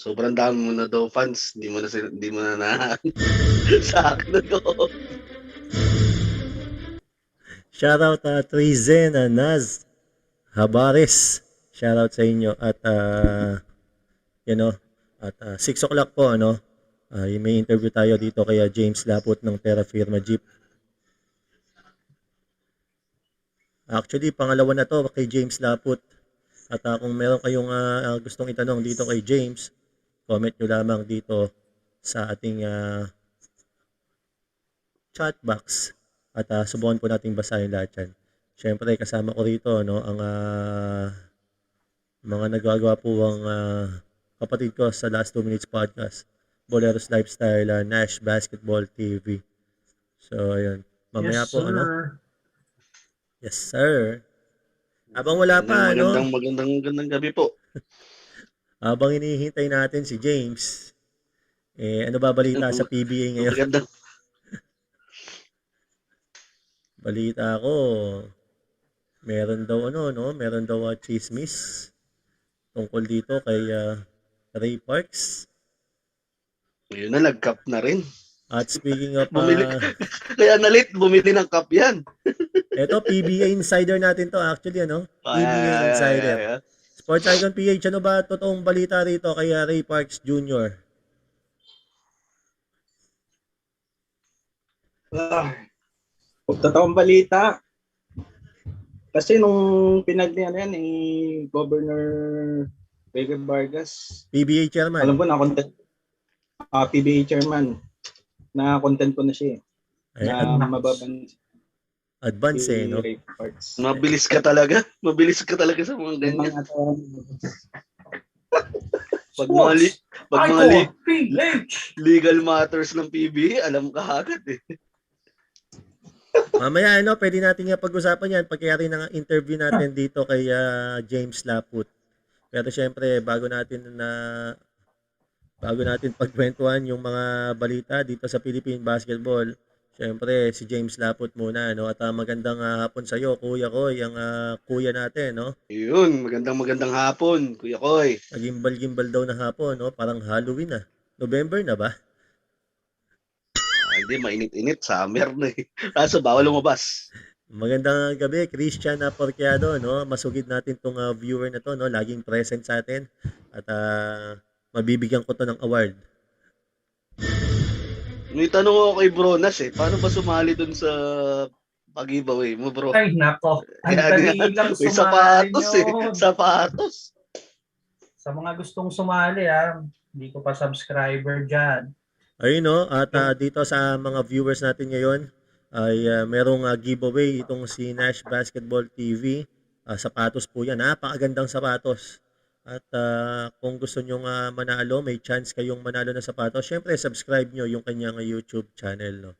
sobrang dami mo na daw fans, hindi mo na sa akin na to. Shoutout Trizen Naz Habares. Shoutout sa inyo. At, you know, at 6 o'clock po, ano, may interview tayo dito kay James Laput ng TERRAFIRMA Jeep. Actually, pangalawa na to kay James Laput. At kung meron kayong gustong itanong dito kay James, comment nyo lamang dito sa ating chat box. At subukan po natin basahin lahat yan. Siyempre, kasama ko rito no, ang mga nagagawa po ang kapatid ko sa Last 2 Minutes Podcast, Boleros Lifestyle, Nash Basketball TV. So, ayun. Mamaya Yes, po, sir. ano? Yes, sir. Habang wala pa, Magandang gabi po. Habang hinihintay natin si James, ano ba balita sa PBA ngayon? Magandang. Balita ko, meron daw chismis tungkol dito kay Ray Parks. Yun na, nag-cup na rin. At speaking of... Kaya na-late, bumili ng cup yan. Ito, PBA Insider natin to actually, ano? PBA Insider. Yeah. Sports Icon PH, ano ba totoong balita rito kay Ray Parks Jr.? Totoong balita. Kasi nung pinag-ano yan, Governor Bebe Vargas, PBA chairman. alam ko na content, PBA chairman, na content ko na siya na mababan advance no? Mabilis ka talaga sa mga ganyan. Pag mga legal matters ng PBA, alam ka agad eh. Mamaya pwede natin nga pag-usapan yan pagkayari ng interview natin dito kay James Laput. Pero syempre, bago natin pagkwentuhan yung mga balita dito sa Philippine Basketball, syempre si James Laput muna, no? At magandang hapon sa iyo, Kuya Koy, ang kuya natin, no? Yun, magandang hapon, Kuya Koy. Nagimbal-gimbal daw na hapon, no? Parang Halloween na. November na ba? Hindi, mainit-init, summer na eh. Kaso bawal lumabas. Magandang gabi, Christian Porquiado, no? Masugid natin tong viewer na to, no? Laging present sa atin at mabibigyan ko to ng award. May tanong ako kay Bronas eh. Paano ba sumali dun sa pag-giveaway mo, bro? Ay, nako. Ang dali lang may sumali sapatos nyo. Sapatos. Sa mga gustong sumali, hindi ko pa subscriber dyan. Ayun, no? At dito sa mga viewers natin ngayon, ay merong giveaway itong si Nash Basketball TV. Sapatos po yan. Napakagandang sapatos. At kung gusto nyo manalo, may chance kayong manalo ng sapatos. Siyempre, subscribe nyo yung kanyang YouTube channel. No?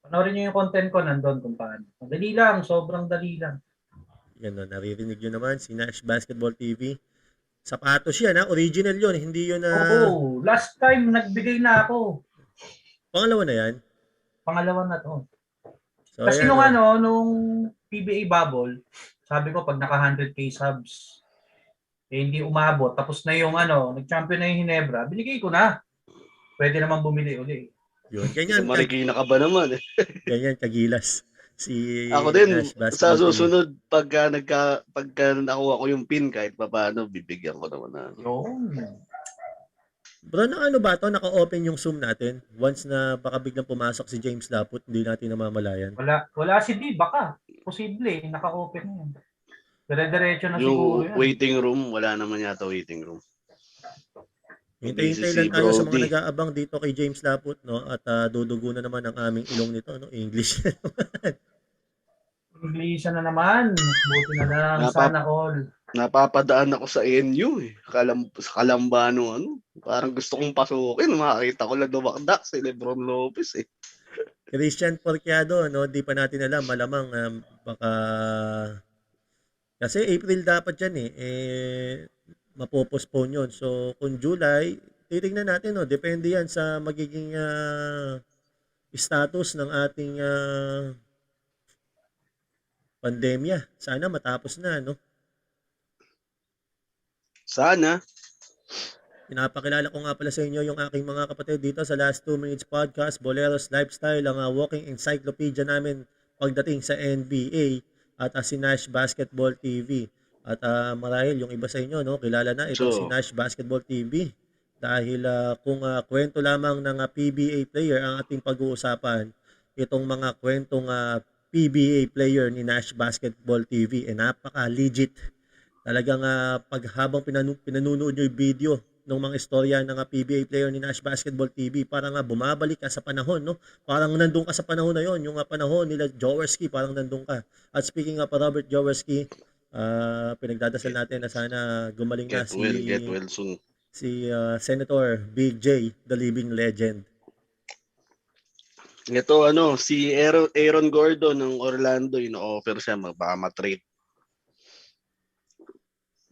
Panoorin nyo yung content ko nandun kung paano. Dali lang, sobrang dali lang. Yan, no? Naririnig nyo naman si Nash Basketball TV. Sapatos yan, original yun. Hindi yun Oo, last time nagbigay na ako. Pangalawa na yan? Pangalawa na to. So, kasi ayan, nung PBA bubble, sabi ko pag naka 100k subs, hindi umabot. Tapos na yung nag-champion na yung Hinebra, binigay ko na. Pwede naman bumili uli. Yun, ganyan. Marikina ka ba naman eh? Ganyan, kagilas. Ako din, sa susunod, pagka nakuha ko yung pin, kahit pa paano, bibigyan ko naman na. Yun. Bro, ano ba to? Naka-open yung Zoom natin. Once na baka biglang pumasok si James Laput, hindi natin namamalayan. Wala si D, baka. Posible, naka-open yan. Dire-diretso na siguro yan. Yung waiting room, wala naman yata waiting room. Hintay-hintay lang tayo sa mga nag-aabang dito kay James Laput, no? At dudugo na naman ang aming ilong nito, no? English na naman. English na naman. Buti na lang, sana all. Napapadaan ako sa NU eh. Sa Kalambano, parang gusto kong pasukin. Makakita ko lang dumakdak si Lebron Lopez eh. Christian Porquiado, no? Di pa natin alam. Malamang baka... Kasi April dapat yan eh mapopostpone yun. So, kung July, titignan natin, no? Depende yan sa magiging status ng ating pandemya. Sana matapos na, no? Sana. Pinapakilala ko nga pala sa inyo yung aking mga kapatid dito sa Last 2 Minutes Podcast, Boleros Lifestyle, ang walking encyclopedia namin pagdating sa NBA at si Nash Basketball TV. At marahil yung iba sa inyo, no, kilala na itong si So, Nash Basketball TV. Dahil kung kwento lamang ng PBA player ang ating pag-uusapan, itong mga kwentong PBA player ni Nash Basketball TV, napaka-legit. Talagang habang pinanunood nyo yung video ng mga istorya ng PBA player ni Nash Basketball TV, parang bumabalik ka sa panahon, no? Parang nandun ka sa panahon na yon, yung panahon nila Jaworski, parang nandun ka. At speaking of Robert Jaworski, pinagdadasal natin na sana gumaling na get well soon. si Senator Big J, the living legend. Ito si Aaron Gordon ng Orlando, ino-offer siya baka ma-trade.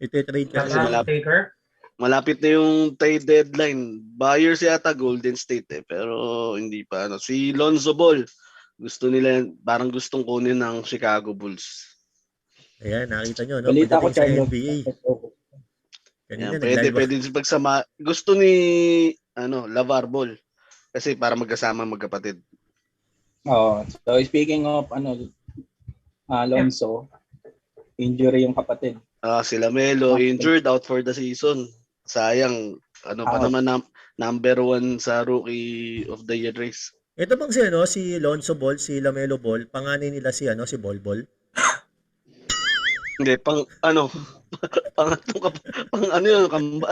Ite-trade ka Kasi Taker? malapit na yung trade deadline. Buyers yata Golden State pero hindi pa Si Lonzo Ball, gusto nila, parang gustong kunin ng Chicago Bulls. Ayan, nakita nyo, no? Balita ko Pagdating sa Charlotte. NBA. Kanina, Pwede pagsama. Gusto ni LaVar Ball kasi para magkasama magkapatid. So speaking of Alonso, injury yung kapatid. Si Lamelo injured, out for the season. Sayang, pa naman number 1 sa rookie of the year race. Ito bang si Lonzo Ball, si Lamelo Ball, panganay nila si Bol Bol? Hindi,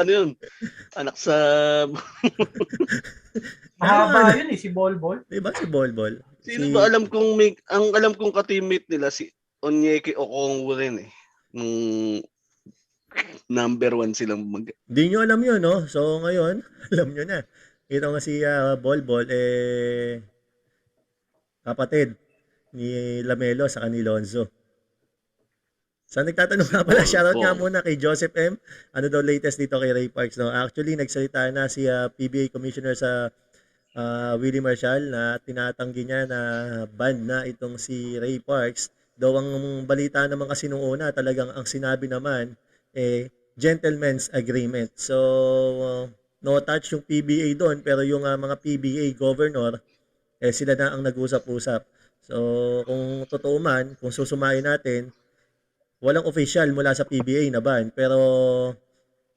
yun, anak sa Mahaba yun si Bol Bol. Diba si Bol Bol? Sino ba alam kong ka-teammate nila si Onyeka Okongwu rin number 1 silang Hindi nyo alam yun, no? So ngayon, alam nyo na. Ito nga si Bol Bol, kapatid ni Lamelo sa ni Lonzo. Sa nagtatanong nga pala, shoutout nga muna kay Joseph M. Ano daw latest dito kay Ray Parks, no? Actually, nagsalita na si PBA Commissioner sa Willie Marshall na tinatanggi niya na ban na itong si Ray Parks. Daw ang balita naman kasi nung una, talagang ang sinabi naman, gentleman's agreement. So, no touch yung PBA doon, pero yung mga PBA governor, sila na ang nag-usap-usap. So, kung totoo man, kung susumayin natin, walang official mula sa PBA na ban, pero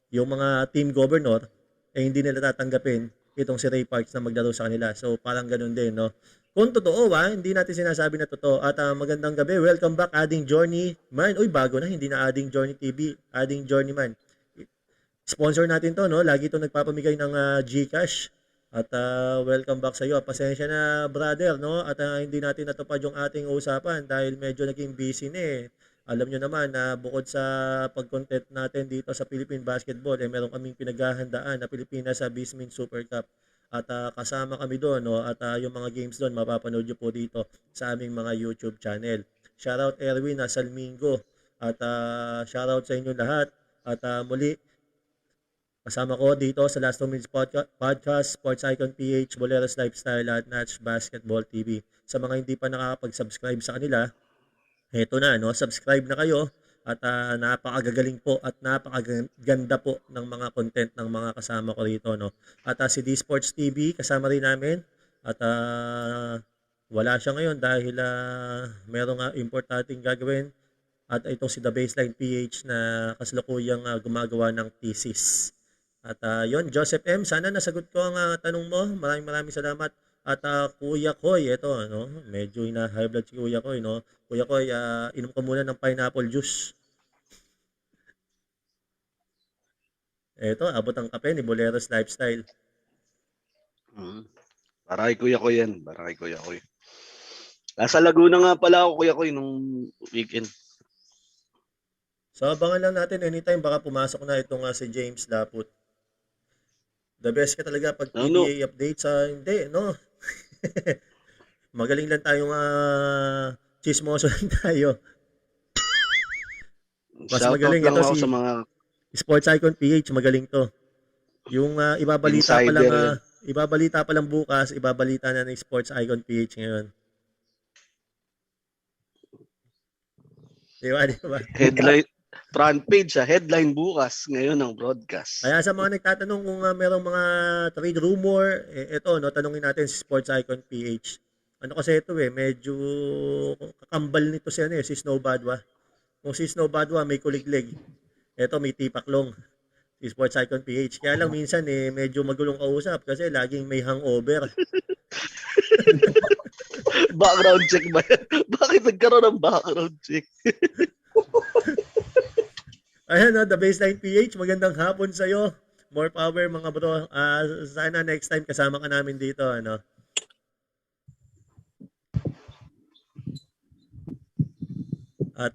yung mga team governor, hindi nila tatanggapin itong si Ray Parks na maglaro sa kanila. So, parang ganun din, no? Kung totoo, hindi natin sinasabi na totoo. At magandang gabi. Welcome back, Adding Journey Man. Uy, bago na. Hindi na Adding Journey TV. Adding Journey Man. Sponsor natin to, no? Lagi to nagpapamigay ng GCash. At welcome back sa iyo. Pasensya na, brother, no? At hindi natin natupad yung ating usapan dahil medyo naging busy na Alam nyo naman na bukod sa pag-content natin dito sa Philippine Basketball, meron kaming pinaghahandaan na Pilipinas sa Bismin Super Cup. At kasama kami doon, no? At yung mga games doon, mapapanood nyo po dito sa aming mga YouTube channel. Shoutout Erwin Salmingo. At shoutout sa inyo lahat. At muli, kasama ko dito sa Last 2 Minutes Podcast, Sports Icon PH, Boleros Lifestyle at Nash Basketball TV. Sa mga hindi pa nakakapag-subscribe sa kanila, eto na, no? Subscribe na kayo at napakagagaling po at napakaganda po ng mga content ng mga kasama ko rito, no? At si D Sports TV kasama rin namin at wala siya ngayon dahil merong importanteng gagawin at ito si The Baseline PH na kasalukuyang gumagawa ng thesis. At yon, Joseph M, sana nasagot ko ang tanong mo. Maraming salamat. At Kuya Koy, ito, no? Medyo high blood si Kuya Koy, no? Kuya Koy, inom ko muna ng pineapple juice. Ito, abot ang kape ni Boleros Lifestyle. Para kay Kuya Koy yan. Para kay Kuya Koy. Nasa Laguna nga pala ako, Kuya Koy, nung weekend. So, abangan lang natin anytime. Baka pumasok na itong si James Laput. The best ka talaga pag PBA updates. Hindi, no? Magaling lang tayong chismoso lang tayo. Mas magaling ito si sa mga Sports Icon PH, magaling to. Yung ibabalita pa lang bukas, ibabalita na ng Sports Icon PH ngayon. Diba? Headline front page, headline bukas ngayon ng broadcast. Kaya sa mga nagtatanong kung merong mga trade rumor, ito, no, tanungin natin si Sports Icon PH. Ano kasi ito medyo kakambal nito si Snow Badwa. Kung si Snow Badwa may kuliglig, ito may tipaklong. Si Sports Icon PH. Kaya lang minsan medyo magulong kausap kasi laging may hangover. Background check ba yan? Bakit nagkaroon ng background check? Ayan, The Baseline PH, magandang hapon sa'yo. More power mga bro. Sana next time kasama ka namin dito. Ano? At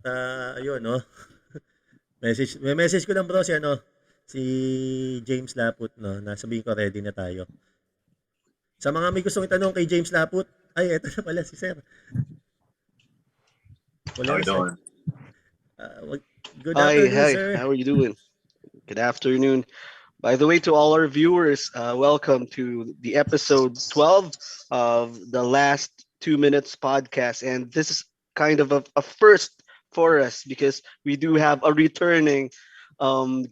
ayun, no? May message ko lang bro si James Laput, no? Nasabihin ko ready na tayo. Sa mga may gustong itanong kay James Laput, ay, eto na pala si Sir. How are you doing? Good afternoon, Hi. sir. How are you doing? Good afternoon. By the way, to all our viewers, welcome to the episode 12 of the Last 2 Minutes podcast. And this is kind of a first for us because we do have a returning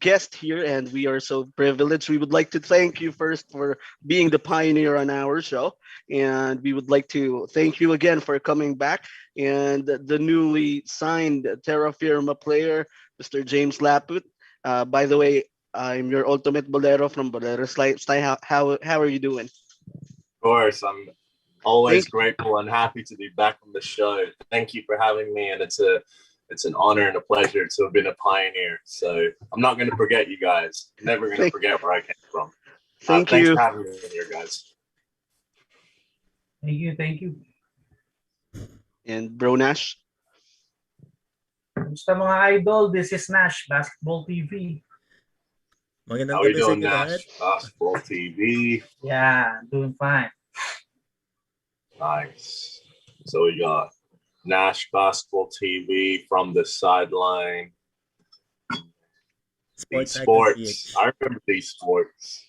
guest here, and we are so privileged. We would like to thank you first for being the pioneer on our show, and we would like to thank you again for coming back. And the newly signed TERRAFIRMA player, Mr. James Laput. By the way, I'm your ultimate bolero from Bolero's Lifestyle. How are you doing? Of course, I'm always grateful and happy to be back on the show. Thank you for having me, and it's an honor and a pleasure to have been a pioneer. So I'm not going to forget you guys. Never going to forget where I came from. Thank Thanks you. for having me here, guys. Thank you. And Bro Nash. Gusto mga idol, this is Nash, Basketball TV. Magandang How are you gabi sa doing, inyo lahat. Nash? Basketball TV. Yeah, doing fine. Nice. So we got Nash Basketball TV from the sideline. Sports. I remember these sports.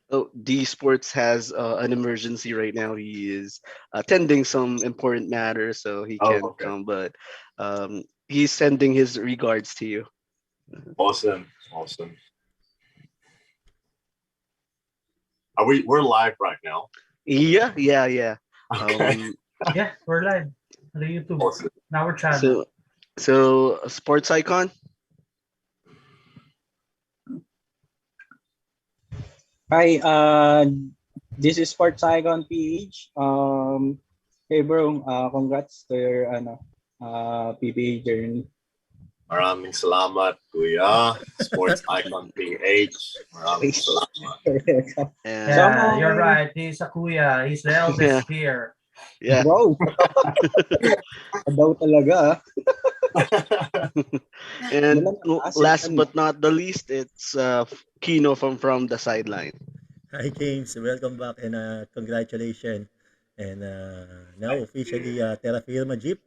Oh, D Sports has an emergency right now. He is attending some important matters, so he can't come. But he's sending his regards to you. Awesome. We're live right now? Yeah. Okay. Yeah, we're live on the YouTube. Awesome. Now we're chatting. So Sports Icon. Hi, this is Sports Icon PH. Hey bro, congrats to your PBA journey. Maraming salamat, Kuya. Sports Icon PH. Maraming salamat. Yeah, you're right. He's a kuya. He's the eldest here. Yeah. Bro. Daw talaga. And last but not the least, it's Kino from the sideline. Hi James, welcome back and congratulations. And now officially TERRAFIRMA Jeep.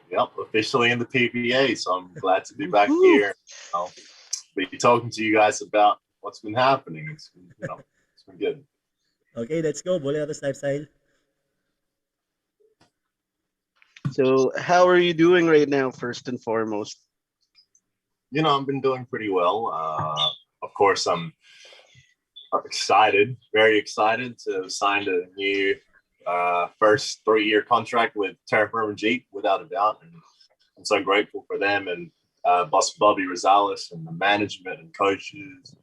Yep, officially in the PBA, so I'm glad to be back here. I'll be talking to you guys about what's been happening. It's been good. Okay, let's go. Bolero's Lifestyle. So how are you doing right now, first and foremost? I've been doing pretty well. Of course, I'm excited, very excited to sign a new first 3-year contract with TERRAFIRMA Jeep, without a doubt. And I'm so grateful for them and Boss Bobby Rosales and the management and coaches.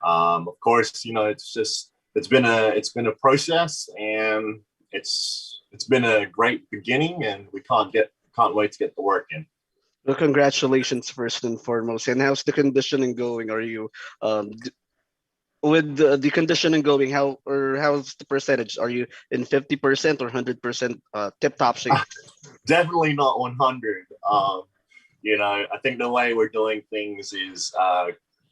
Of course, it's been a process, and it's been a great beginning, and we can't wait to get the work in. Well, congratulations first and foremost. And how's the conditioning going? Are you with the conditioning going? How's the percentage? Are you in 50% or 100% tip top shape? Definitely not 100. I think the way we're doing things is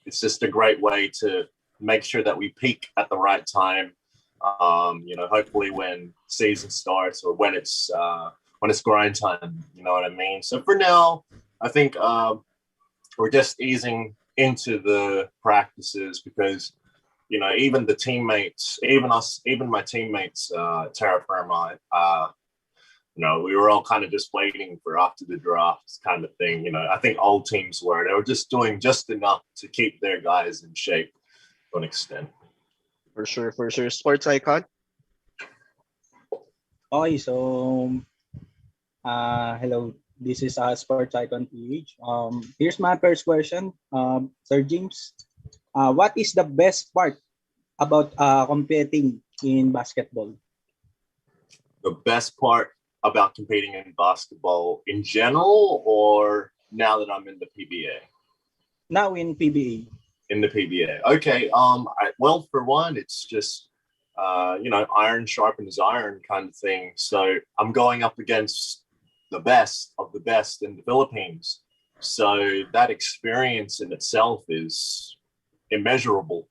it's just a great way to make sure that we peak at the right time. Hopefully when season starts or when it's grind time, you know what I mean? So for now, I think we're just easing into the practices because, even the teammates, even my teammates, TERRAFIRMA, We were all kind of just waiting for after the draft kind of thing. I think all teams were. They were just doing just enough to keep their guys in shape to an extent. For sure, for sure. Sports icon. Okay, so hello. This is Sports Icon PH. Here's my first question, Sir James. What is the best part about competing in basketball? The best part about competing in basketball in general, or now that I'm in the PBA? Now in PBA. In the PBA. Okay. Well, for one, it's just iron sharpens iron kind of thing. So I'm going up against the best of the best in the Philippines. So that experience in itself is immeasurable.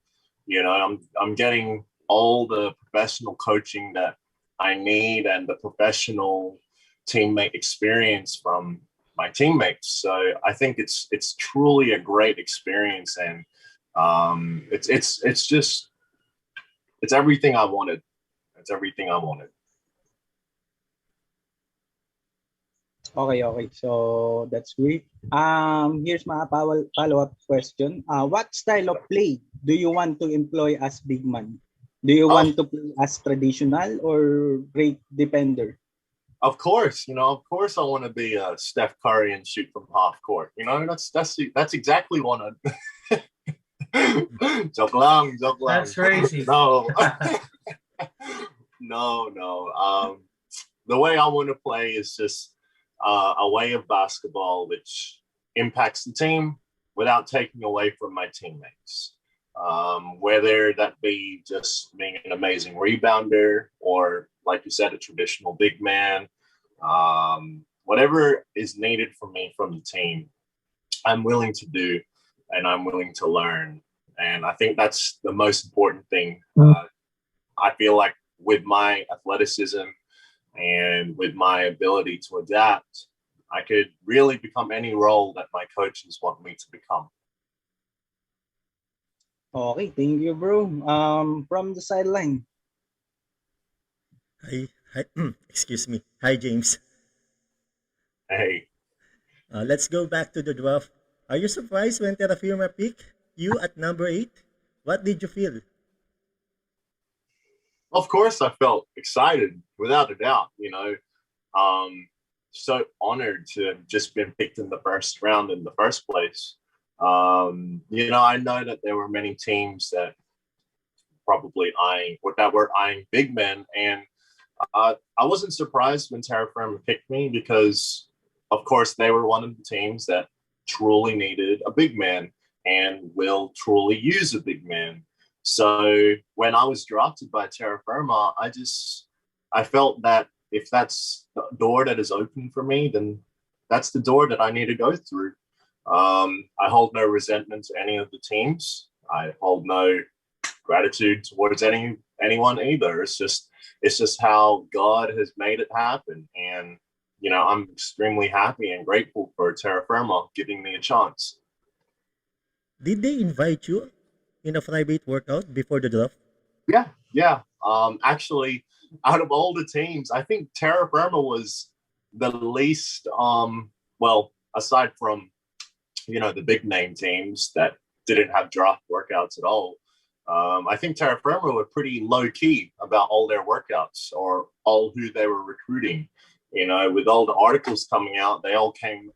I'm getting all the professional coaching that I need and the professional teammate experience from my teammates. So I think it's truly a great experience, and it's everything I wanted. It's everything I wanted. Okay. So that's great. Here's my follow-up question. What style of play do you want to employ as big man? Do you want to play as traditional or great defender? Of course, of course, I want to be Steph Curry and shoot from half court. That's exactly what I. Joke lang. That's crazy. No, no. The way I want to play is just a way of basketball which impacts the team without taking away from my teammates. Whether that be just being an amazing rebounder or, like you said, a traditional big man, whatever is needed from me from the team, I'm willing to do and I'm willing to learn. And I think that's the most important thing. I feel like with my athleticism and with my ability to adapt, I could really become any role that my coaches want me to become. Okay, thank you, bro. From the sideline. Hi, excuse me. Hi, James. Hey, Let's go back to the draft. Are you surprised when TERRAFIRMA picked you at number 8? What did you feel? of course, I felt excited without a doubt. So honored to have just been picked in the first round in the first place. I know that there were many teams that were eyeing big men, and I wasn't surprised when Terra Firma picked me because, of course, they were one of the teams that truly needed a big man and will truly use a big man. So when I was drafted by Terra Firma, I felt that if that's the door that is open for me, then that's the door that I need to go through. I hold no resentment to any of the teams. I hold no gratitude towards anyone either. It's just how God has made it happen, and I'm extremely happy and grateful for Terra Firma giving me a chance. Did they invite you in a private workout before the draft? Yeah. Actually, out of all the teams, I think Terra Firma was the least. Well, aside from the big name teams that didn't have draft workouts at all. I think Terra Firma were pretty low key about all their workouts or all who they were recruiting. With all the articles coming out, they all came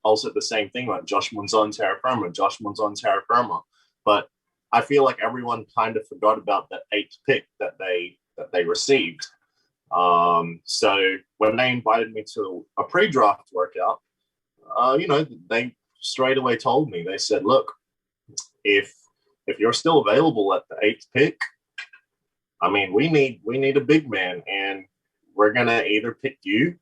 also the same thing, like Josh Munzon, Terra Firma. But I feel like everyone kind of forgot about that 8th pick that they received. So when they invited me to a pre-draft workout, they straight away told me, they said, look, if you're still available at the 8th pick, I mean, we need a big man, and we're gonna either pick you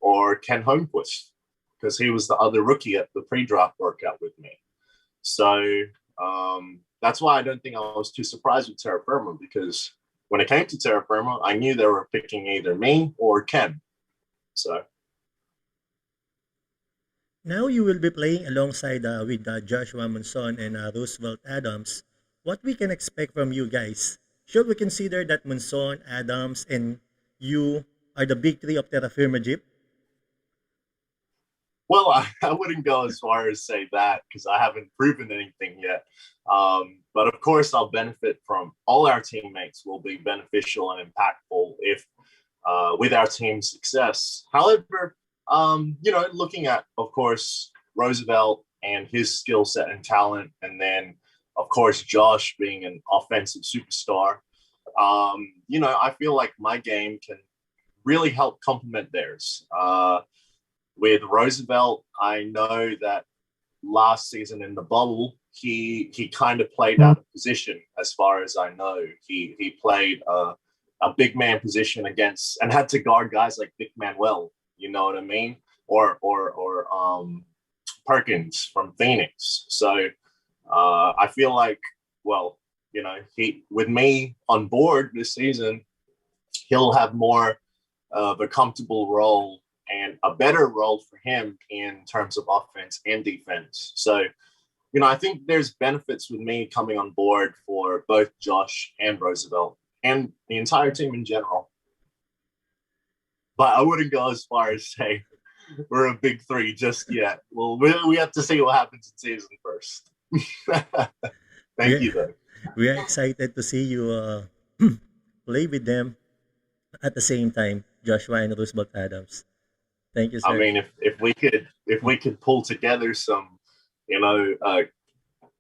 or Ken Holmquist, because he was the other rookie at the pre-draft workout with me. So that's why I don't think I was too surprised with Terra Firma, because when it came to Terra Firma, I knew they were picking either me or Ken. So Now you will be playing alongside with Joshua Monson and Roosevelt Adams. What we can expect from you guys? Should we consider that Monson, Adams, and you are the big three of TERRAFIRMA, Jeep? Well, I wouldn't go as far as say that because I haven't proven anything yet. But of course, I'll benefit from all our teammates will be beneficial and impactful if with our team's success. However, looking at, of course, Roosevelt and his skill set and talent, and then, of course, Josh being an offensive superstar, I feel like my game can really help complement theirs. With Roosevelt, I know that last season in the bubble, he kind of played out of position. As far as I know, he played a big man position against and had to guard guys like Vic Manuel. You know what I mean? Or Perkins from Phoenix. So I feel like, well, he with me on board this season, he'll have more of a comfortable role and a better role for him in terms of offense and defense. So, I think there's benefits with me coming on board for both Josh and Roosevelt and the entire team in general. But I wouldn't go as far as say we're a big three just yet. Well, we have to see what happens in season first. Thank you, though. We are excited to see you play with them at the same time, Joshua and Roosevelt Adams. Thank you, sir. I mean, if we could pull together some,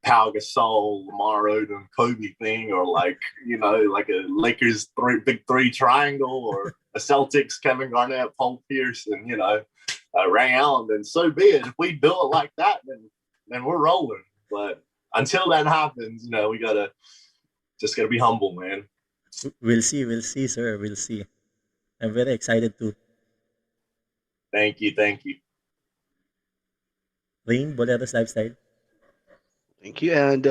Pau Gasol, Lamar Odom, Kobe thing, or like a Lakers big three triangle, or a Celtics Kevin Garnett, Paul Pierce, and Ray Allen, then so be it. If we do it like that, then we're rolling. But until that happens, we gotta be humble, man. We'll see, sir. We'll see. I'm very excited too. Thank you. Rain, Boleros Lifestyle. Thank you, and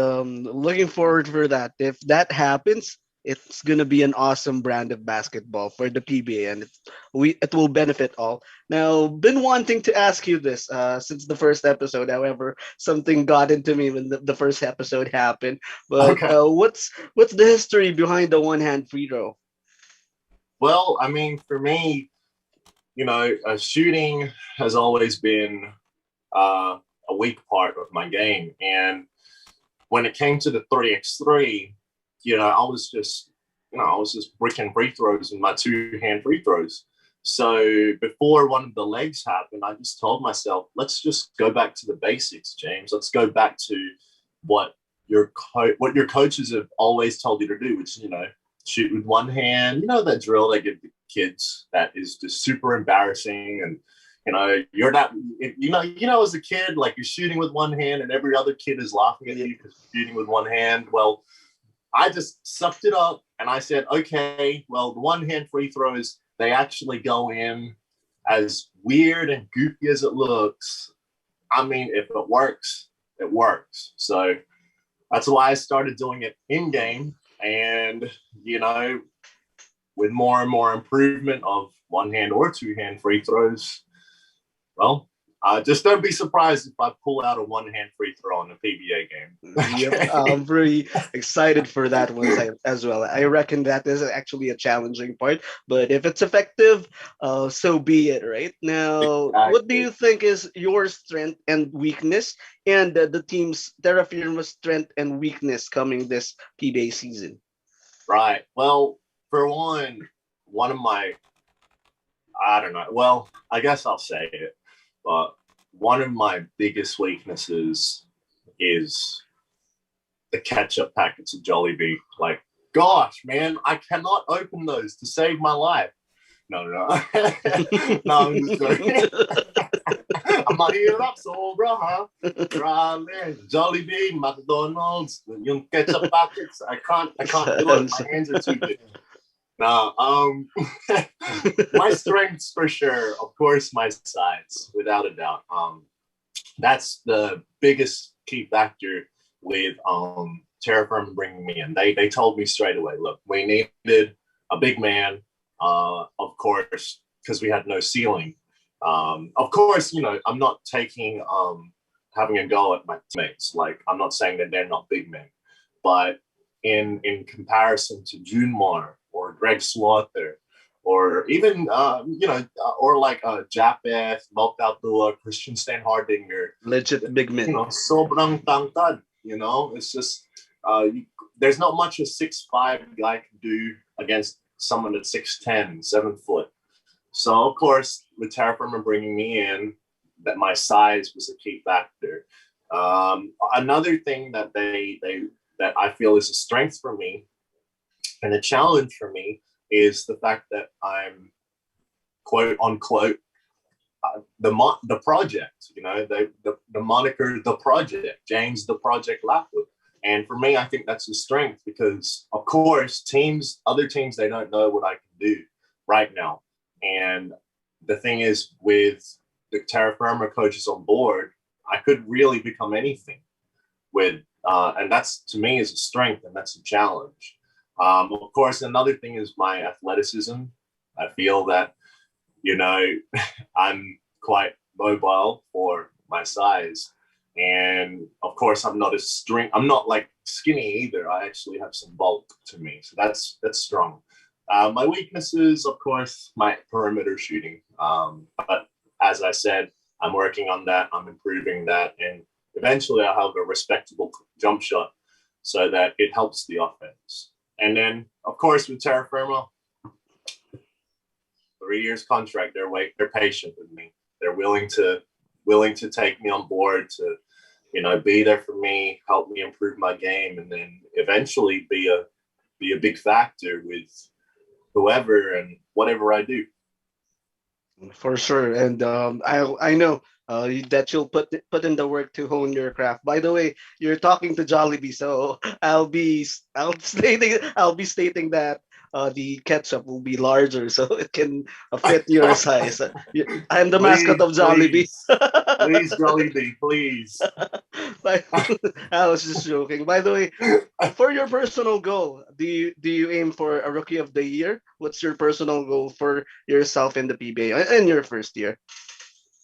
looking forward for that. If that happens, it's gonna be an awesome brand of basketball for the PBA, and it will benefit all. Now, been wanting to ask you this since the first episode. However, something got into me when the first episode happened. But Okay. what's the history behind the one hand free throw? Well, I mean, for me, shooting has always been a weak part of my game, and when it came to the 3x3, I was just bricking free throws with my two-hand free throws. So before one of the legs happened, I just told myself, let's just go back to the basics, James. Let's go back to what your coaches have always told you to do, which shoot with one hand. You know that drill they give the kids that is just super embarrassing, and you're not, as a kid, like you're shooting with one hand and every other kid is laughing at you because you're shooting with one hand. Well, I just sucked it up and I said, okay, well, the one hand free throws, they actually go in as weird and goofy as it looks. I mean, if it works, it works. So that's why I started doing it in game, and, with more and more improvement of one hand or two hand free throws, well, just don't be surprised if I pull out a one-hand free throw in a PBA game. Yep, I'm very excited for that one as well. I reckon that is actually a challenging part, but if it's effective, so be it. Right now, Exactly. what do you think is your strength and weakness, and the team's TERRAFIRMA's strength and weakness coming this PBA season? Right. Well, for one of my, I don't know. Well, I guess I'll say it. But one of my biggest weaknesses is the ketchup packets of Jollibee. Like, gosh, man, I cannot open those to save my life. No. No, I'm just joking. I'm mahirap sobra, ha? Grabe. Jollibee, McDonald's, yung ketchup packets, I can't do it. My hands are too big. Nah, my strengths for sure, of course, my size, without a doubt. That's the biggest key factor with TerraFirma bringing me in. They told me straight away, look, we needed a big man, of course, because we had no ceiling. Of course, I'm not taking having a go at my teammates. Like, I'm not saying that they're not big men, but in comparison to Junmar or Greg Slaughter or even or like Japeth, Malcaltua, Christian Stanhardinger. Legit big men. Sobrang tangkad. It's just there's not much a 6'5" guy can do against someone at 6'10", 7 foot. So of course, with TERRAFIRMA bringing me in, that my size was a key factor. Another thing that that I feel is a strength for me and a challenge for me is the fact that I'm quote unquote the project. The moniker the project, James the Project LAPUT. And for me, I think that's a strength because, of course, other teams, they don't know what I can do right now. And the thing is, with the TERRAFIRMA coaches on board, I could really become anything. And that's, to me, is a strength, and that's a challenge. Of course, another thing is my athleticism. I feel that, I'm quite mobile for my size. And of course, I'm not like skinny either. I actually have some bulk to me. So that's strong. My weaknesses, of course, my perimeter shooting. But as I said, I'm working on that. I'm improving that. And eventually I'll have a respectable jump shot so that it helps the offense. And then, of course, with TERRAFIRMA, 3 years contract, they're patient with me. They're willing to take me on board to, be there for me, help me improve my game, and then eventually be a big factor with whoever and whatever I do. For sure, and I know that you'll put in the work to hone your craft. By the way, you're talking to Jollibee, so I'll be stating that the ketchup will be larger, so it can fit your size. I'm the mascot of Jollibee. Please, Jollibee, please. I was just joking. By the way, for your personal goal, do you aim for a Rookie of the Year? What's your personal goal for yourself in the PBA in your first year?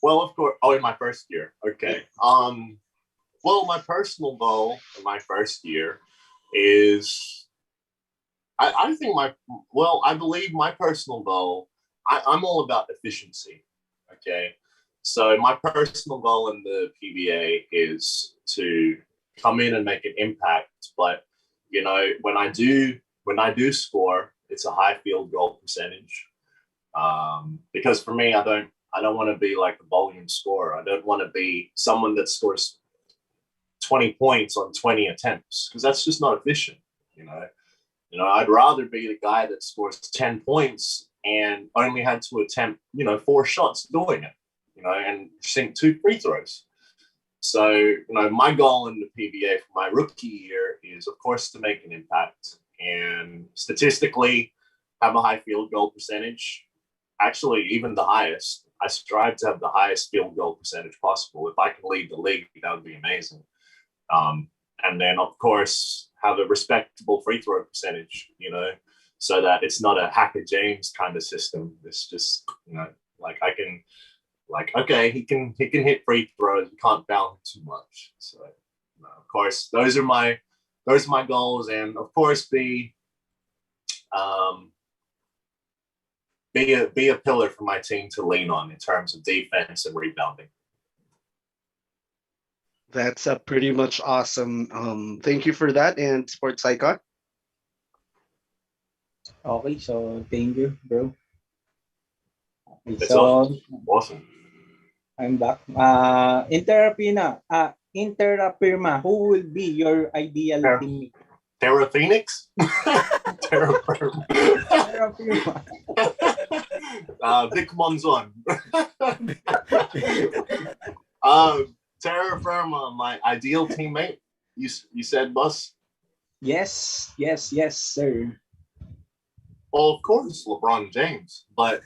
Well, of course. Oh, in my first year. Okay. Well, my personal goal in my first year is, I believe my personal goal, I'm all about efficiency. Okay. So my personal goal in the PBA is to come in and make an impact. But, when I do score, it's a high field goal percentage. Because for me, I don't want to be like the volume scorer. I don't want to be someone that scores 20 points on 20 attempts, because that's just not efficient. I'd rather be the guy that scores 10 points and only had to attempt, 4 shots doing it, and sink 2 free throws. So, my goal in the PBA for my rookie year is, of course, to make an impact and statistically have a high field goal percentage. Actually, even the highest. I strive to have the highest field goal percentage possible. If I can lead the league, that would be amazing. And then, of course, have a respectable free throw percentage, so that it's not a Hacker James kind of system. It's just, like I can, like, okay, he can hit free throws. You can't foul him too much. So, of course, those are my goals, and of course, be a pillar for my team to lean on in terms of defense and rebounding. That's pretty much awesome. Thank you for that. And Sports Icon. Okay, so thank you, bro. Okay, That's so awesome. I'm back. In TERRAFIRMA, who will be your ideal teammate? Terra Phoenix? TERRAFIRMA. TERRAFIRMA. Vic Monzon. TERRAFIRMA, my ideal teammate. You said, boss? Yes, sir. Well, of course, LeBron James, but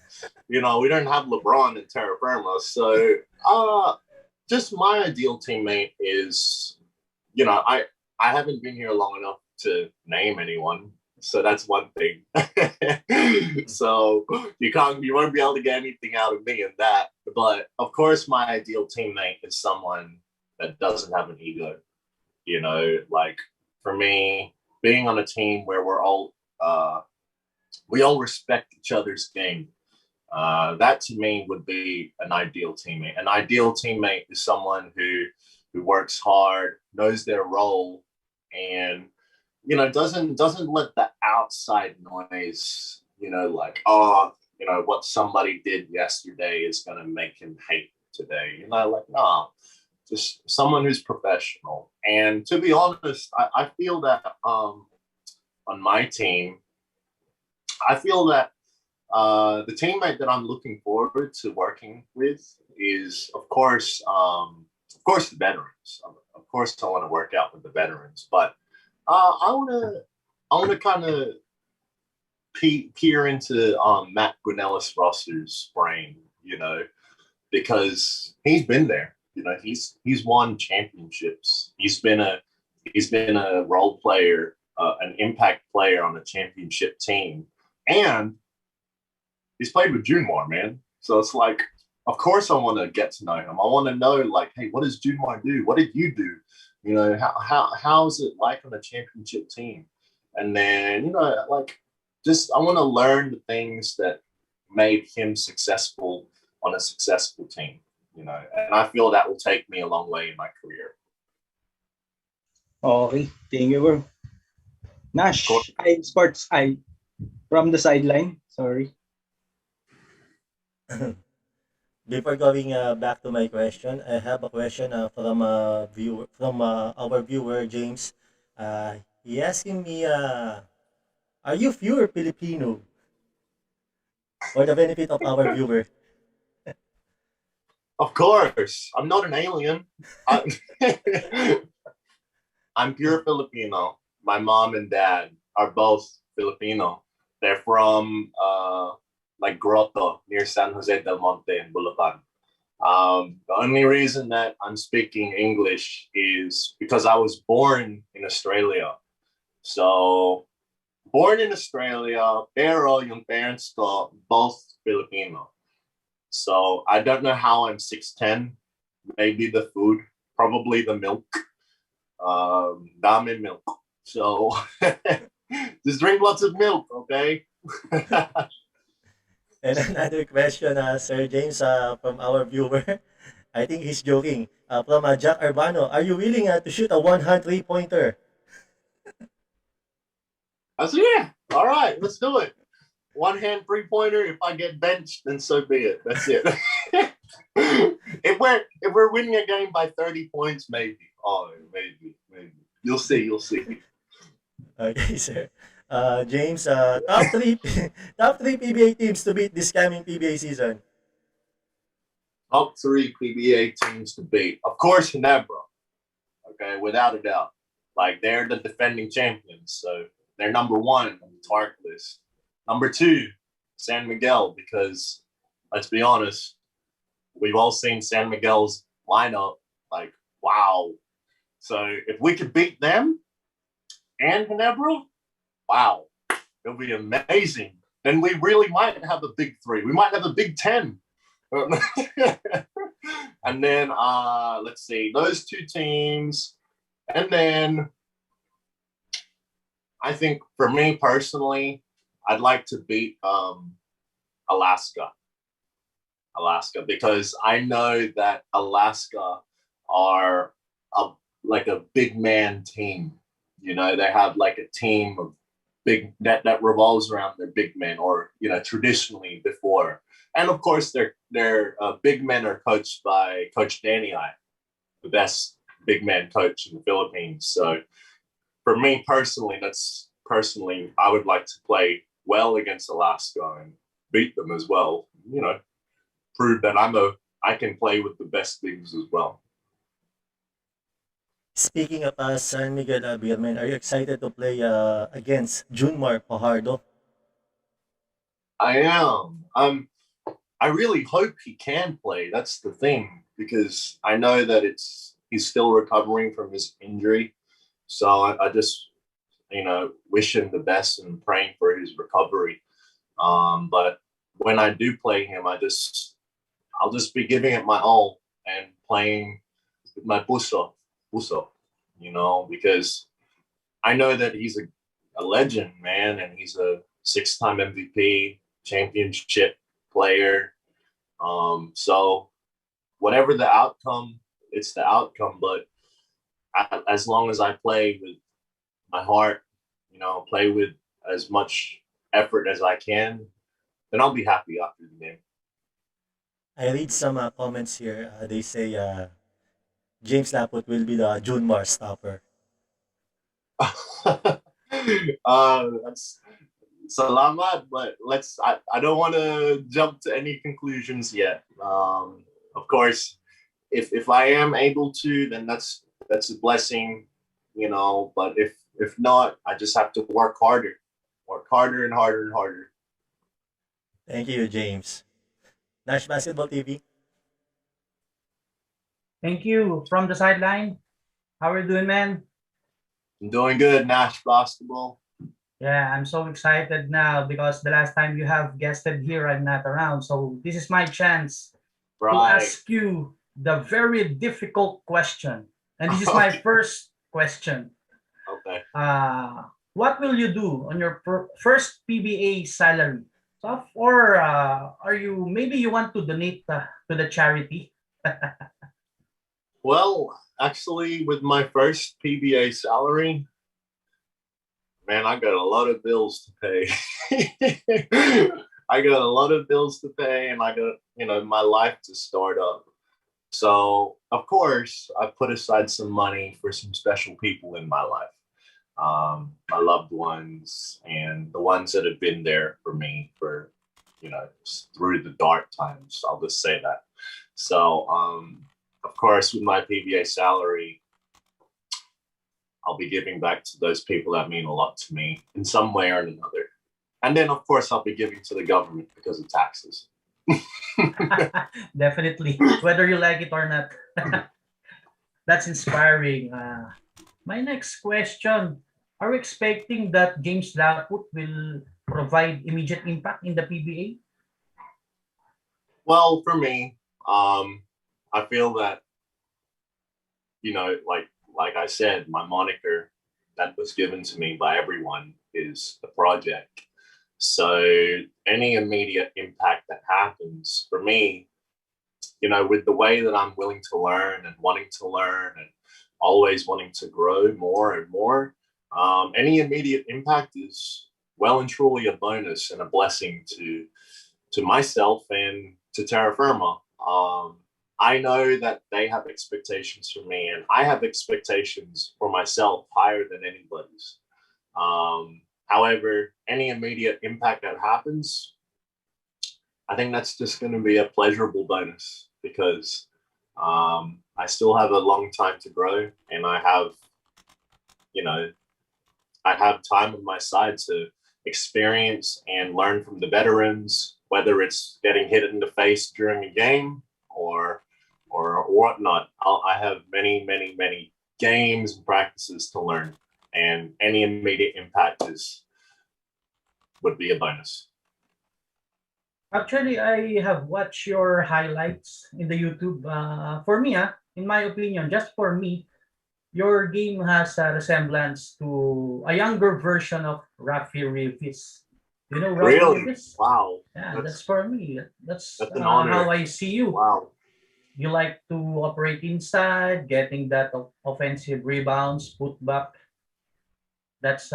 we don't have LeBron in TERRAFIRMA, so just my ideal teammate is, I haven't been here long enough to name anyone, so that's one thing. So you won't be able to get anything out of me in that. But of course, my ideal teammate is someone that doesn't have an ego. Like for me, being on a team where we're all we all respect each other's game. That to me would be an ideal teammate. An ideal teammate is someone who works hard, knows their role, and doesn't let the outside noise, like, oh, what somebody did yesterday is gonna make him hate today. Like, nah, just someone who's professional. And to be honest, I feel that on my team, I feel that the teammate that I'm looking forward to working with is, of course, the veterans. Of course, I want to work out with the veterans, but I want to kind of peer into Matt Guinellis Rosser's brain, because he's been there. He's won championships. He's been a role player, an impact player on a championship team, and he's played with Junmar, man. So it's like, of course, I want to get to know him. I want to know, like, hey, what does Junmar do? What did you do? How is it like on a championship team? And then, like, just I want to learn the things that made him successful on a successful team. And I feel that will take me a long way in my career. Okay, thank you, bro. Nash, sports, from the sideline. Sorry. Before going back to my question, I have a question from a viewer, from our viewer James. He asking me, are you pure Filipino? For the benefit of our viewer. Of course, I'm not an alien. I'm pure Filipino. My mom and dad are both Filipino. They're from like Grotto near San Jose del Monte in Bulacan. The only reason that I'm speaking English is because I was born in Australia. So, born in Australia, pero yung parents ko, both Filipino. So, I don't know how I'm 6'10". Maybe the food, probably the milk. Dami milk. So, just drink lots of milk, okay? And another question, Sir James, from our viewer. I think he's joking. From Jack Urbano, are you willing to shoot a one-hand three-pointer? I said, yeah, all right, let's do it. One hand 3-pointer. If I get benched, then so be it. That's it. if we're winning a game by 30 points, maybe. Oh, maybe. You'll see. Okay, sir. James, top three PBA teams to beat this coming PBA season. Top 3 PBA teams to beat. Of course, Ginebra. Okay, without a doubt. Like, they're the defending champions, so they're number 1 on the target list. Number 2, San Miguel, because let's be honest, we've all seen San Miguel's lineup. Like, wow. So if we could beat them and Ginebra, wow, it'll be amazing. Then we really might have a big 3. We might have a big 10. And then let's see, those 2 teams. And then I think for me personally, I'd like to beat Alaska, because I know that Alaska are like a big man team. They have like a team of big that revolves around their big men, or traditionally before. And of course, their big men are coached by Coach Danny I, the best big man coach in the Philippines. So for me personally, I would like to play well against Alaska and beat them as well. Prove that I can play with the best bigs as well. Speaking of San Miguel Birmen, are you excited to play against Junmar Fajardo? I am. I really hope he can play. That's the thing, because I know that he's still recovering from his injury. So I just wish him the best and praying for his recovery. But when I do play him, I'll just be giving it my all and playing with my puso, because I know that he's a legend, man, and he's a 6-time MVP, championship player. So whatever the outcome, it's the outcome. But as long as I play with my heart, play with as much effort as I can, then I'll be happy after the game. I read some comments here. They say James Laput will be the June Mars stopper. That's salamat, but I don't want to jump to any conclusions yet. Of course, if I am able to, then that's a blessing, but if not, I just have to work harder and harder and harder. Thank you, James. Nash Basketball TV. Thank you. From the sideline, how are you doing, man? I'm doing good, Nash Basketball. Yeah, I'm so excited now because the last time you have guested here, I'm not around. So this is my chance to Right. ask you the very difficult question. And this is my first question. Okay. What will you do on your first PBA salary? So, or are you, maybe you want to donate to the charity? Well, actually, with my first PBA salary, man, I got a lot of bills to pay. I got a lot of bills to pay, and I got, my life to start up. So, of course, I put aside some money for some special people in my life. My loved ones and the ones that have been there for me for, through the dark times. I'll just say that. So, of course, with my PBA salary, I'll be giving back to those people that mean a lot to me in some way or another. And then, of course, I'll be giving to the government because of taxes. Definitely, whether you like it or not. That's inspiring. My next question, are we expecting that James Laput will provide immediate impact in the PBA? Well, for me, I feel that, like I said, my moniker that was given to me by everyone is the project. So any immediate impact that happens for me, with the way that I'm willing to learn and wanting to learn and always wanting to grow more and more, any immediate impact is well and truly a bonus and a blessing to myself and to TERRAFIRMA. I know that they have expectations for me, and I have expectations for myself higher than anybody's. However, any immediate impact that happens, I think that's just going to be a pleasurable bonus because I still have a long time to grow, and I have time on my side to experience and learn from the veterans, whether it's getting hit in the face during a game or whatnot. I have many, many, many games and practices to learn, and any immediate impact would be a bonus. Actually, I have watched your highlights in the YouTube. For me, in my opinion, just for me, your game has a resemblance to a younger version of Rafi Rivas. You know Rafi Really? Rivas? Wow. Yeah, that's for me. That's an honor. how I see you. Wow. You like to operate inside, getting that offensive rebounds, putback. That's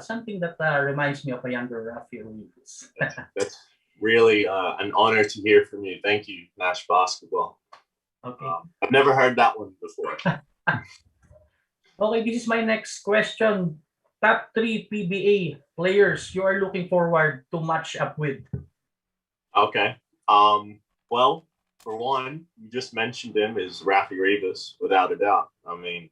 something that reminds me of a younger Rafi Rivas. That's really an honor to hear from you. Thank you, Nash Basketball. Okay. I've never heard that one before. Okay, this is my next question. Top 3 PBA players you are looking forward to match up with. Okay. Well, for one, you just mentioned him, is Rafi Rivas, without a doubt. I mean,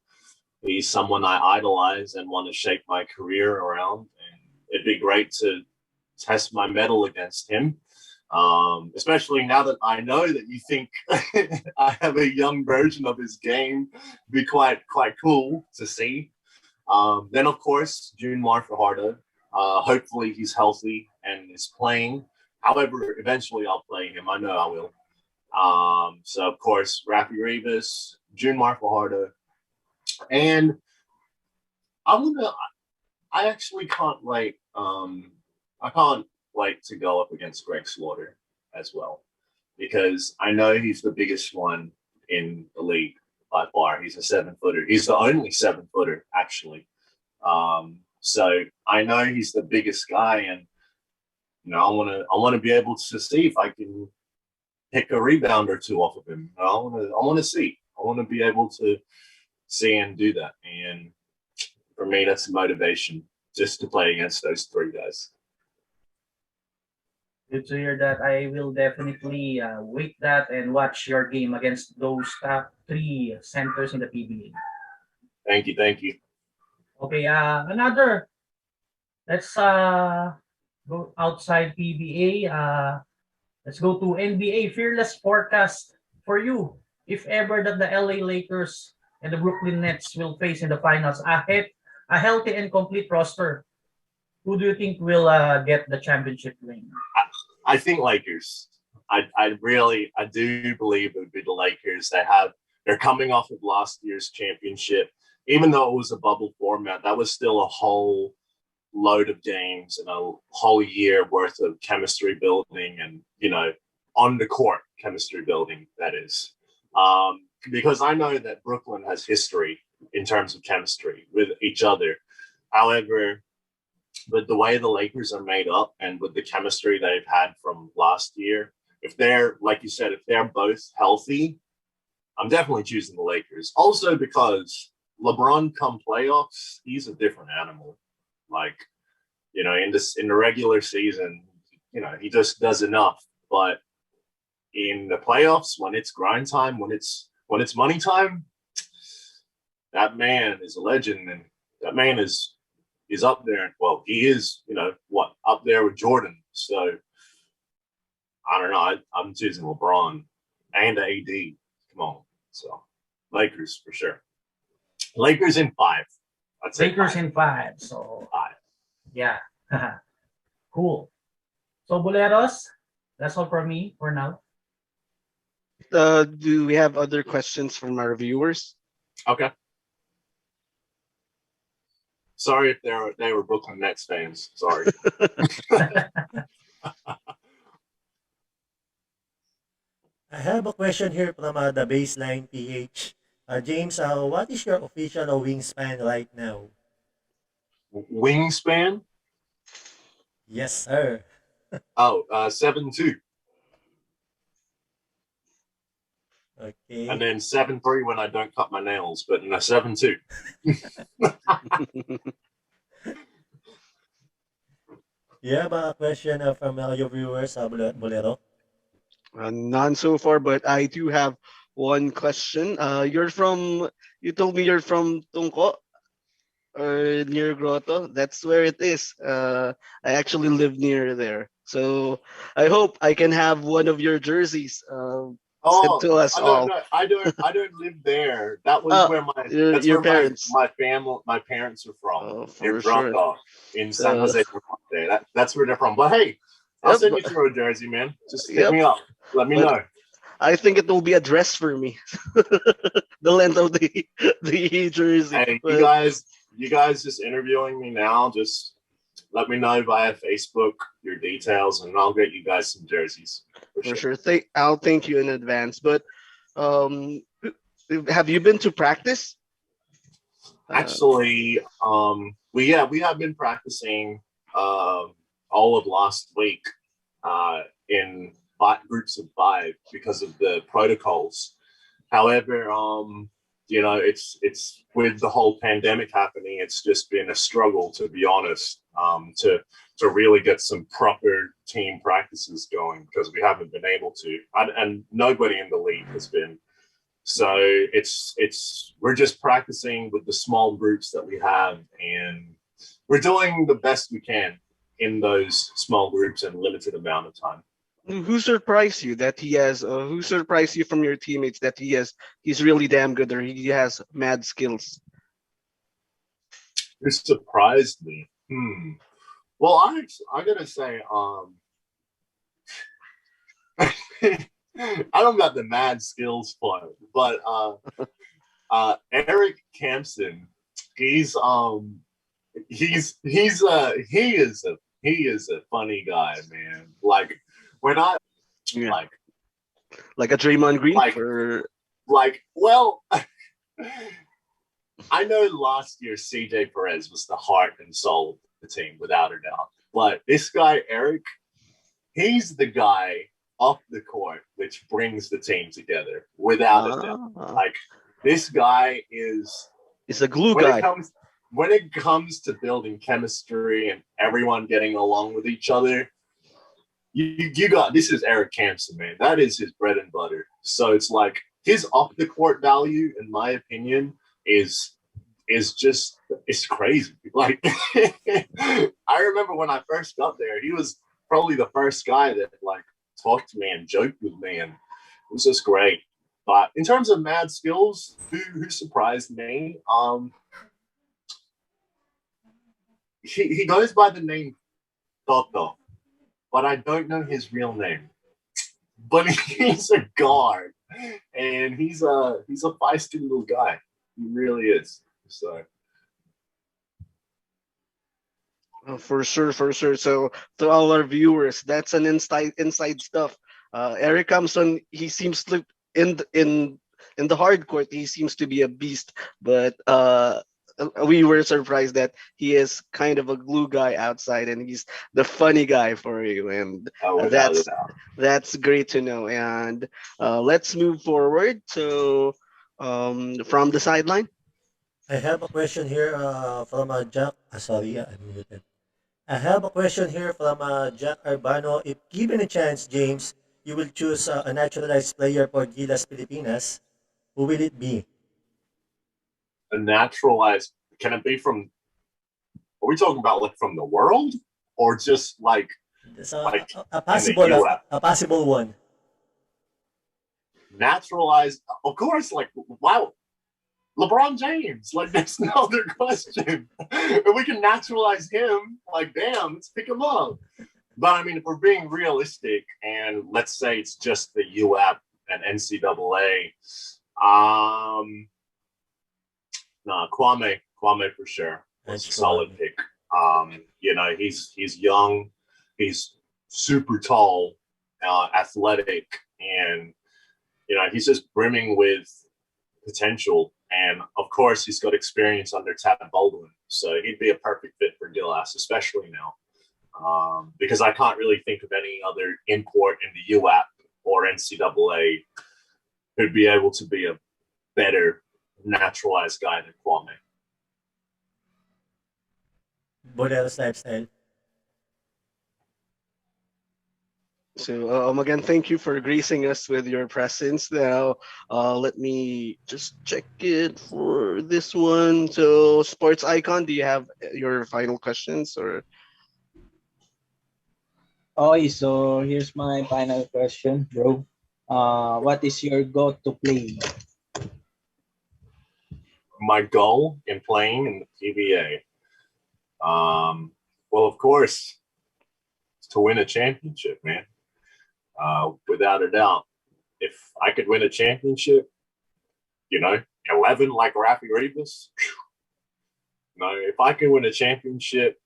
he's someone I idolize and want to shape my career around. And it'd be great to test my mettle against him. Especially now that I know that you think I have a young version of his game. It'd be quite cool to see. Then, of course, June Fajardo. Hopefully he's healthy and is playing. However, eventually I'll play him. I know I will. So, of course, Rafi Rivas, June Fajardo. And I actually can't, I can't wait to go up against Greg Slaughter as well, because I know he's the biggest one in the league by far. He's a 7-footer. He's the only 7-footer actually. So I know he's the biggest guy, and I wanna be able to see if I can pick a rebound or two off of him. I wanna see. I want to be able to see and do that. And for me, that's motivation just to play against those three guys. Good to hear that. I will definitely wait that and watch your game against those top three centers in the PBA. Thank you. Thank you. Okay, another. Let's go outside PBA. Let's go to NBA. Fearless forecast for you. If ever that the LA Lakers and the Brooklyn Nets will face in the finals, a healthy and complete roster, who do you think will get the championship ring? I think Lakers. I do believe it would be the Lakers. They're coming off of last year's championship. Even though it was a bubble format, that was still a whole load of games and a whole year worth of chemistry building and, on the court chemistry building, that is. Because I know that Brooklyn has history in terms of chemistry with each other. However, with the way the Lakers are made up and with the chemistry they've had from last year, if they're, like you said, if they're both healthy, I'm definitely choosing the Lakers. Also because LeBron come playoffs, he's a different animal. Like, in the regular season, he just does enough. But in the playoffs, when it's grind time, when it's money time, that man is a legend, and that man is up there. Well, he is, up there with Jordan. So I don't know. I'm choosing LeBron and AD. Come on. So Lakers for sure. Lakers in 5. I'd say Lakers 5. in 5. So 5. yeah, cool. So Boleros, that's all from me for now. Do we have other questions from our viewers? Okay. Sorry if they were Brooklyn Nets fans. Sorry. I have a question here from the Baseline PH. James, what is your official wingspan right now? Wingspan? Yes, sir. 7'2". Okay. And then 7'3" when I don't cut my nails, but no, 7'2". You have a question from your viewers, Bolero? None so far, but I do have one question. You told me you're from Tungko or near Grotto. That's where it is. I actually live near there. So I hope I can have one of your jerseys sent to us all. No, I don't live there. That was Oh, where your parents. my parents are from. Oh, They're for sure. Grotto in San So, Jose. That's where they're from. But hey, I'll yep, send you through a jersey, man. Just hit yep. me up. Let me But know. I think it will be a dress for me. The length of the jersey. Hey, But you guys just interviewing me now, just let me know via Facebook your details, and I'll get you guys some jerseys for for sure. sure, I'll thank you in advance. But um, have you been to practice? Actually, we have been practicing all of last week in groups of 5 because of the protocols. However, it's with the whole pandemic happening, it's just been a struggle, to be honest, to really get some proper team practices going, because we haven't been able to, and nobody in the league has been. So we're just practicing with the small groups that we have, and we're doing the best we can in those small groups in a limited amount of time. Who surprised you that he has? Who surprised you from your teammates that he's really damn good, or he has mad skills? It surprised me. Well, I gotta say, I don't got the mad skills part, but Eric Campson, he's he is a funny guy, man. Like when I Yeah. like Like a Draymond Green like for well, I know last year CJ Perez was the heart and soul of the team without a doubt, but this guy Eric, he's the guy off the court which brings the team together without a doubt. Like this guy is he's a glue when guy. it comes to building chemistry and everyone getting along with each other, you got this is Eric Campson, man. That is his bread and butter. So it's like his off the court value, in my opinion, is just it's crazy. Like I remember when I first got there, he was probably the first guy that like talked to me and joked with me, and it was just great. But in terms of mad skills, who surprised me? He goes by the name Toto, but I don't know his real name. But he's a guard, and he's a feisty little guy. He really is. So. For sure, for sure. So to all our viewers, that's an inside stuff. Eric Thompson, he seems to in the hard court, he seems to be a beast, but we were surprised that he is kind of a glue guy outside, and he's the funny guy for you, and that's great to know. And let's move forward. So from the sideline. I have a question here from Jack. Sorry, I'm muted. I have a question here from Jack Arbano. If given a chance, James, you will choose a naturalized player for Gilas Pilipinas. Who will it be? A naturalized? Can it be from? Are we talking about like from the world, or just like a possible a possible one? Naturalized, of course. Like wow, LeBron James. Like there's no other question. If we can naturalize him, like damn, let's pick him up. But I mean, if we're being realistic, and let's say it's just the UAP and NCAA, nah, Kwame for sure was a solid pick. He's young, he's super tall, athletic, and he's just brimming with potential. And of course, he's got experience under Tad Baldwin, so he'd be a perfect fit for Gilas, especially now. Because I can't really think of any other import in the UAP or NCAA who'd be able to be a better naturalized guy than Kwame. Boreros lifestyle. So again, thank you for gracing us with your presence. Now, let me just check it for this one. So, sports icon, do you have your final questions or? Okay, so here's my final question, bro. What is your go-to play? My goal in playing in the PBA, well, of course, is to win a championship, man. Without a doubt, if I could win a championship, 11 like Rafi Rivas, if I could win a championship,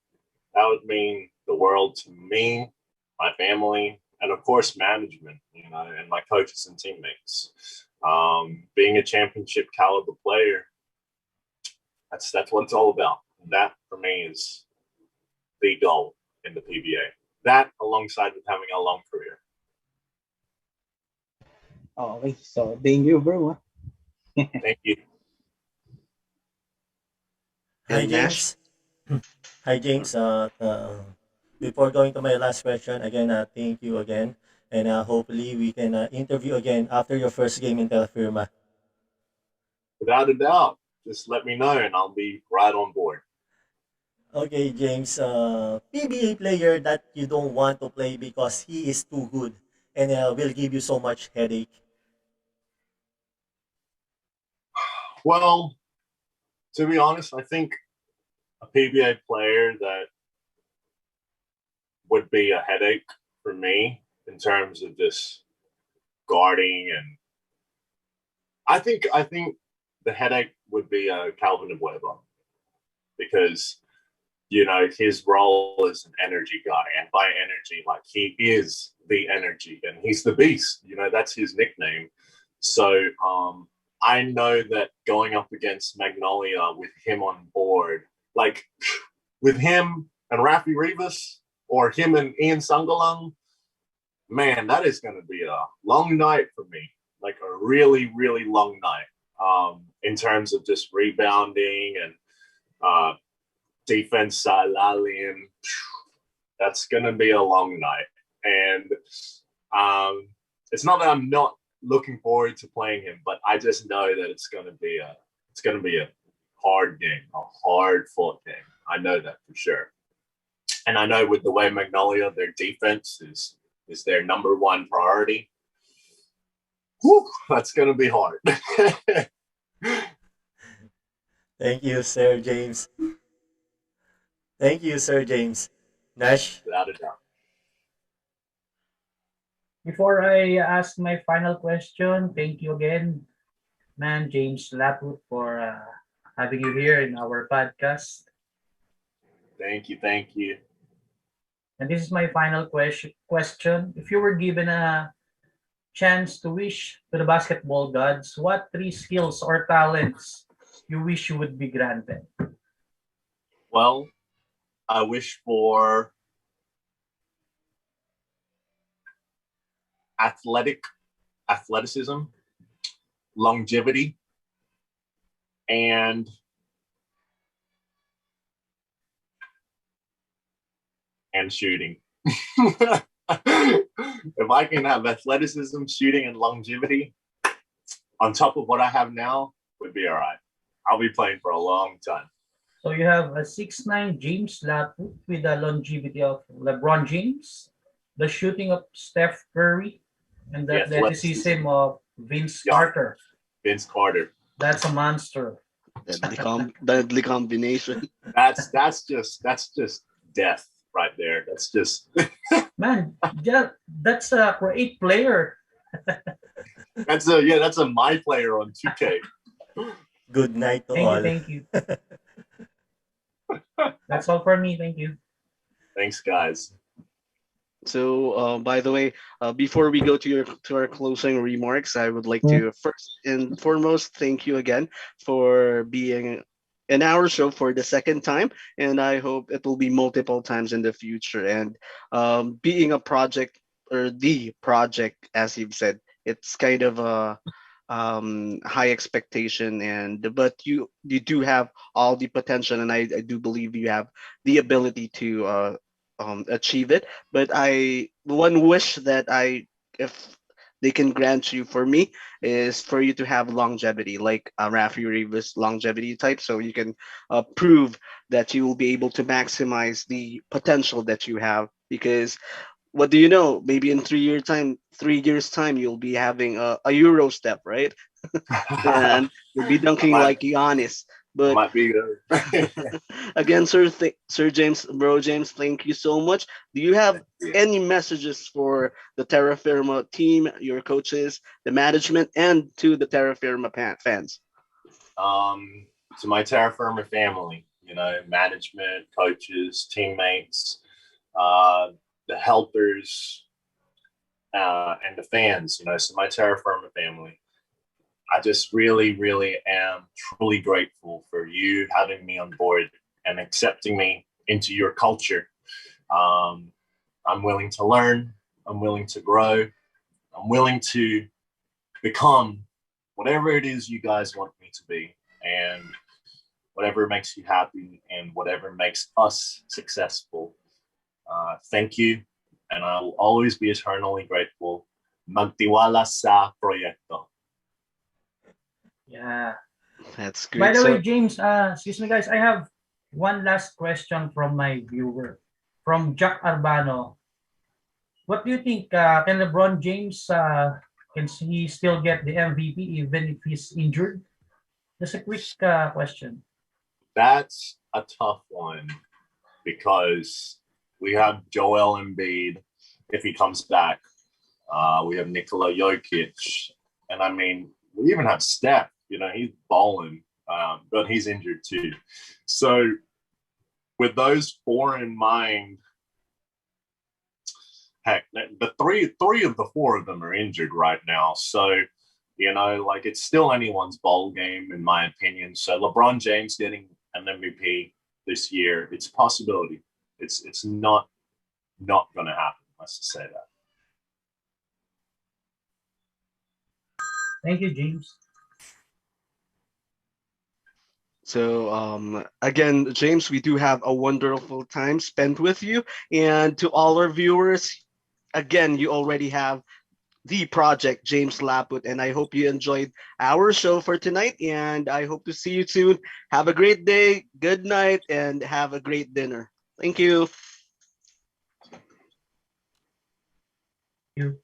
that would mean the world to me, my family, and of course management, and my coaches and teammates. Being a championship caliber player, that's what it's all about. That for me is the goal in the PBA. That alongside with having a long career. Okay, so thank you, bro. Thank you. Hi, James. Hi, James. Before going to my last question, again, thank you again. And hopefully we can interview again after your first game in TERRAFIRMA. Without a doubt. Just let me know and I'll be right on board. Okay, James. PBA player that you don't want to play because he is too good and will give you so much headache. Well, to be honest, I think a PBA player that would be a headache for me in terms of just guarding, and I think the headache would be Calvin Abueva, because you know, his role as an energy guy, and by energy, like he is the energy and he's the beast, you know, that's his nickname. So I know that going up against Magnolia with him on board, like with him and Rafi Rivas or him and Ian Sangalang, man, that is going to be a long night for me, like a really, really long night in terms of just rebounding and defense SIDELINE. That's going to be a long night. And it's not that I'm not looking forward to playing him, but I just know that it's going to be a hard game, a hard fought game. I know that for sure. And I know with the way Magnolia, their defense is their number one priority. Whew, that's going to be hard. Thank you, Sir James. Thank you, Sir James. Nash? Without a doubt. Before I ask my final question, thank you again, man, James LAPUT, for having you here in our podcast. Thank you. Thank you. And this is my final question. If you were given a chance to wish to the basketball gods, what 3 skills or talents you wish you would be granted? Well, I wish for athleticism, longevity, and shooting. If I can have athleticism, shooting, and longevity on top of what I have now, would be all right. I'll be playing for a long time. So you have a 6'9" James LAPUT with the longevity of LeBron James, the shooting of Steph Curry, and the athleticism of Vince Carter. Vince Carter. That's a monster. Deadly combination. That's just death right there. That's just Man, that's a great player. that's a my player on 2K. Good night to all. Thank you. That's all for me. Thank you. Thanks, guys. So, by the way, before we go to our closing remarks, I would like to first and foremost thank you again for being in our show for the second time, and I hope it will be multiple times in the future. And being a project or the project, as you've said, it's kind of a high expectation, but you do have all the potential, and I do believe you have the ability to achieve it. But one wish that if they can grant you for me is for you to have longevity, like Rafi Rivas longevity type, so you can prove that you will be able to maximize the potential that you have. Because what do you know? Maybe in 3 years time, you'll be having a Euro step, right? And you'll be dunking like Giannis. But might be again, Sir James, Bro James, thank you so much. Do you have any messages for the TERRAFIRMA team, your coaches, the management, and to the TERRAFIRMA fans? To my TERRAFIRMA family, you know, management, coaches, teammates, the helpers, and the fans, you know, so my TERRAFIRMA family. I just really, really am truly grateful for you having me on board and accepting me into your culture. I'm willing to learn. I'm willing to grow. I'm willing to become whatever it is you guys want me to be, and whatever makes you happy and whatever makes us successful. Thank you. And I'll always be eternally grateful. Magtiwala sa proyekto. Yeah. That's good. By the way, James, excuse me, guys, I have one last question from my viewer, from Jack Arbano. What do you think? Can LeBron James can he still get the MVP even if he's injured? Just a quick question. That's a tough one because we have Joel Embiid if he comes back. We have Nikola Jokic, and I mean, we even have Steph. You know, he's balling, but he's injured too. So with those four in mind, heck, the three of the four of them are injured right now. So, like it's still anyone's ball game, in my opinion. So LeBron James getting an MVP this year, it's a possibility. It's not going to happen. Let's just say that. Thank you, James. So again, James, we do have a wonderful time spent with you, and to all our viewers, again, you already have the project James Laput, and I hope you enjoyed our show for tonight, and I hope to see you soon. Have a great day, good night, and have a great dinner. Thank you. Thank you.